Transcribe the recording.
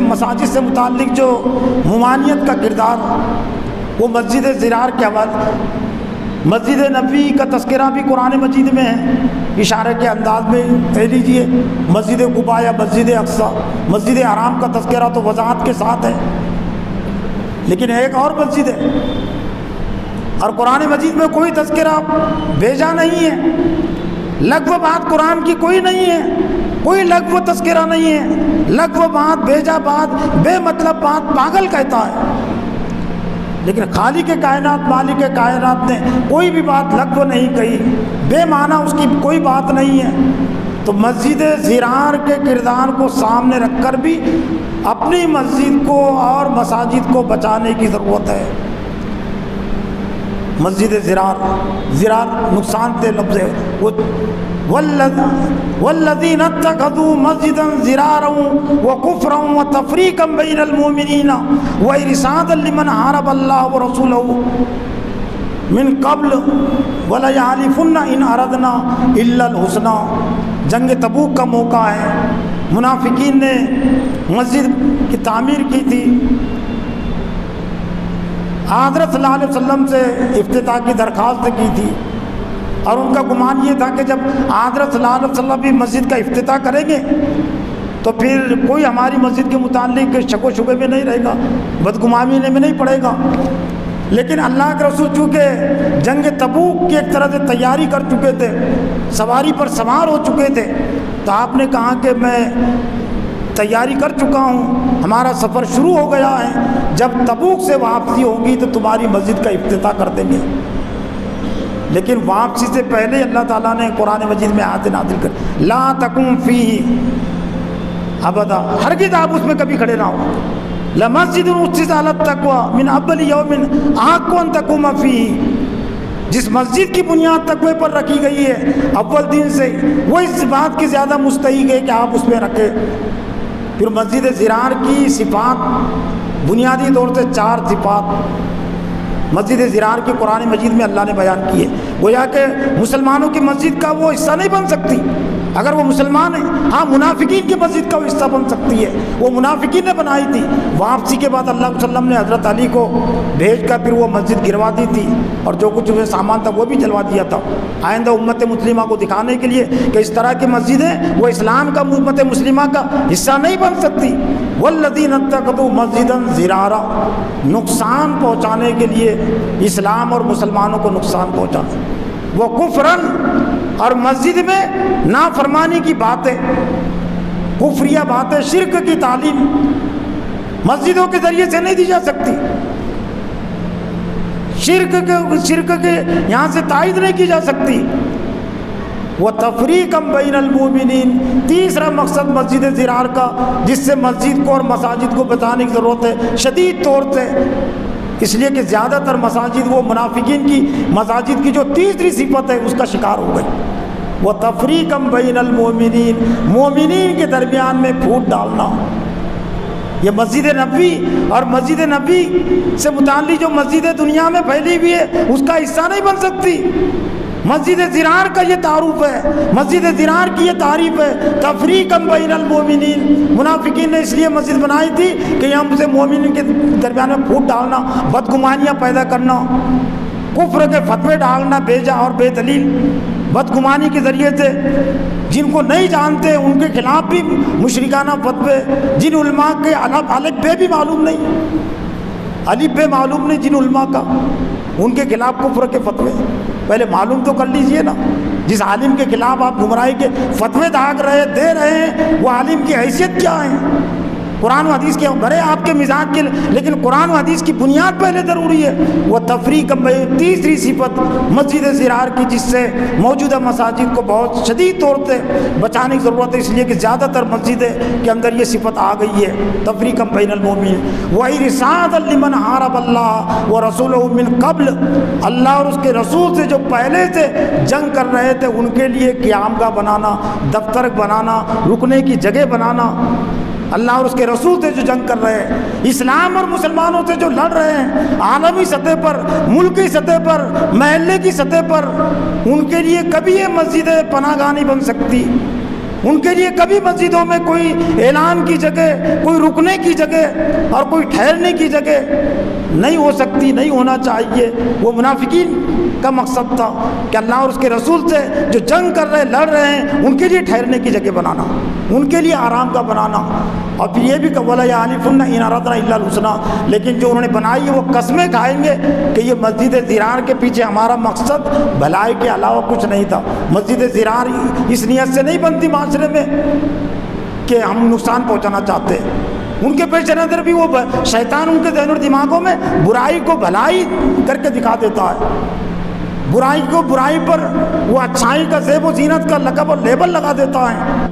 مساجد سے متعلق جو ممانعت کا کردار، وہ مسجد ضرار کے حوالے، مسجد نبوی کا تذکرہ بھی قرآن مجید میں ہے، اشارے کے انداز میں کہہ لیجیے، مسجد قباء یا مسجد اقصی، مسجد حرام کا تذکرہ تو وضاحت کے ساتھ ہے، لیکن ایک اور مسجد ہے اور قرآن مجید میں کوئی تذکرہ بھیجا نہیں ہے، لغو بات قرآن کی کوئی نہیں ہے، کوئی لغو تذکرہ نہیں ہے، لغو بات، بھیجا بات، بے مطلب بات پاگل کہتا ہے، لیکن خالق کائنات، مالک کائنات نے کوئی بھی بات لغو نہیں کہی، بے معنی اس کی کوئی بات نہیں ہے۔ تو مسجد ضرار کے کردار کو سامنے رکھ کر بھی اپنی مسجد کو اور مساجد کو بچانے کی ضرورت ہے۔ مسجد ضرار نقصان دہ لفظ ہے، والذین اتخذوا مسجدا ضرارا وکفرا وتفریقا بین المؤمنین وارصادا لمن حارب اللہ ورسولہ من قبل ولیحلفن ان اردنا الا الحسنی۔ جنگ تبوک کا موقع ہے، منافقین نے مسجد کی تعمیر کی تھی، حضرت صلی اللہ علیہ وسلم سے افتتاح کی درخواست کی تھی، اور ان کا گمان یہ تھا کہ جب حضرت صلی اللہ علیہ وسلم بھی مسجد کا افتتاح کریں گے تو پھر کوئی ہماری مسجد کے متعلق شک و شبے میں نہیں رہے گا، بدگمانی میں نہیں پڑے گا۔ لیکن اللہ کے رسول چونکہ جنگ تبوک کی ایک طرح سے تیاری کر چکے تھے، سواری پر سوار ہو چکے تھے، تو آپ نے کہا کہ میں تیاری کر چکا ہوں، ہمارا سفر شروع ہو گیا ہے، جب تبوک سے واپسی ہوگی تو تمہاری مسجد کا افتتاح کر دیں گے۔ لیکن واپسی سے پہلے اللہ تعالیٰ نے قرآن مجید میں آیت نازل کر، لا تقم فیہ ابدا، ہرگز آپ اس میں کبھی کھڑے نہ ہو، لمسجد اسست علی التقوی من اول یوم احق ان تقوم فیہ، جس مسجد کی بنیاد تقوی پر رکھی گئی ہے اول دن سے، وہ اس بات کی زیادہ مستحق ہے کہ آپ اس میں رکھیں۔ پھر مسجد ضرار کی صفات، بنیادی طور سے 4 صفات مسجد ضرار کی قرآن مجید میں اللہ نے بیان کی ہے، گویا کہ مسلمانوں کی مسجد کا وہ حصہ نہیں بن سکتی اگر وہ مسلمان ہیں، ہاں منافقین کی مسجد کا وہ حصہ بن سکتی ہے، وہ منافقین نے بنائی تھی۔ واپسی کے بعد اللہ علیہ وسلم نے حضرت علی کو بھیج کر پھر وہ مسجد گروا دی تھی، اور جو کچھ اسے سامان تھا وہ بھی جلوا دیا تھا، آئندہ امت مسلمہ کو دکھانے کے لیے کہ اس طرح کی مسجدیں وہ اسلام کا، امت مسلمہ کا حصہ نہیں بن سکتی۔ والذین اتخذوا مسجدا ضرارا، نقصان پہنچانے کے لیے اسلام اور مسلمانوں کو نقصان پہنچانا، وہ کفرن، اور مسجد میں نافرمانی کی باتیں، کفریہ باتیں، شرک کی تعلیم مسجدوں کے ذریعے سے نہیں دی جا سکتی، شرک کے یہاں سے تائید نہیں کی جا سکتی۔ وَتَفْرِيقًا بَيْنَ الْمُؤْمِنِينَ، تیسرا مقصد مسجد ضرار کا جس سے مسجد کو اور مساجد کو بچانے کی ضرورت ہے شدید طور سے، اس لیے کہ زیادہ تر مساجد وہ منافقین کی مساجد کی جو تیسری صفت ہے اس کا شکار ہو گئی، وَتَفْرِيقًا بَيْنَ الْمُؤْمِنِينَ، مومنین کے درمیان میں پھوٹ ڈالنا۔ یہ مسجد نبوی اور مسجد نبوی سے متعلق جو مسجد دنیا میں پھیلی ہوئی ہے اس کا حصہ نہیں بن سکتی۔ مسجد ضرار کا یہ تعارف ہے، مسجد ضرار کی یہ تعریف ہے، تفریقا بین المؤمنین۔ منافقین نے اس لیے مسجد بنائی تھی کہ یہاں سے مومنین کے درمیان میں پھوٹ ڈالنا، بدگمانیاں پیدا کرنا، کفر کے فتوے ڈالنا بے جا اور بے دلیل، بدگمانی کے ذریعے سے جن کو نہیں جانتے ان کے خلاف بھی مشرکانہ فتوے، جن علماء کے الف بے بھی معلوم نہیں، الف بے معلوم نہیں جن علماء کا، ان کے خلاف کفر کے فتوے پہلے معلوم تو کر لیجئے نا۔ جس عالم کے خلاف آپ گمراہی کے فتوے دے رہے ہیں وہ عالم کی حیثیت کیا ہے؟ قرآن و حدیث کے بڑے آپ کے مزاج کے، لیکن قرآن و حدیث کی بنیاد پہلے ضروری ہے۔ وہ تفریق تیسری صفت مسجد ضرار کی جس سے موجودہ مساجد کو بہت شدید طور سے بچانے کی ضرورت ہے، اس لیے کہ زیادہ تر مسجدیں کے اندر یہ صفت آ گئی ہے، تفریق بین المؤمنین وارصادا لمن حارب اللہ ورسولہ من قبل، اللہ اور اس کے رسول سے جو پہلے سے جنگ کر رہے تھے ان کے لیے قیامگاہ بنانا، دفتر بنانا، رکنے کی جگہ بنانا، اللہ اور اس کے رسول سے جو جنگ کر رہے ہیں، اسلام اور مسلمانوں سے جو لڑ رہے ہیں عالمی سطح پر، ملکی سطح پر، محلے کی سطح پر، ان کے لیے کبھی یہ مسجد پناہ گاہ نہیں بن سکتی۔ ان کے لیے کبھی مسجدوں میں کوئی اعلان کی جگہ، کوئی رکنے کی جگہ اور کوئی ٹھہرنے کی جگہ نہیں ہو سکتی، نہیں ہونا چاہیے۔ وہ منافقین کا مقصد تھا کہ اللہ اور اس کے رسول سے جو جنگ کر رہے، لڑ رہے ہیں، ان کے لیے ٹھہرنے کی جگہ بنانا، ان کے لیے آرام کا بنانا، اور پھر یہ بھی کہ وَلَا يَحْلِفُنَّ إِنْ أَرَدْنَا إِلَّا الْحُسْنَىٰ، لیکن جو انہوں نے بنائی ہے وہ قسمیں کھائیں گے کہ یہ مسجد زرار کے پیچھے ہمارا مقصد بھلائی کے علاوہ کچھ نہیں تھا۔ مسجد زرار اس نیت سے نہیں بنتی معاشرے میں کہ ہم نقصان پہنچانا چاہتے ہیں، ان کے پیش نظر بھی وہ شیطان ان کے ذہن اور دماغوں میں برائی کو بھلائی کر کے دکھا دیتا ہے، برائی کو برائی پر وہ اچھائی کا زیب و زینت کا لقب اور لیبل لگا دیتا ہے۔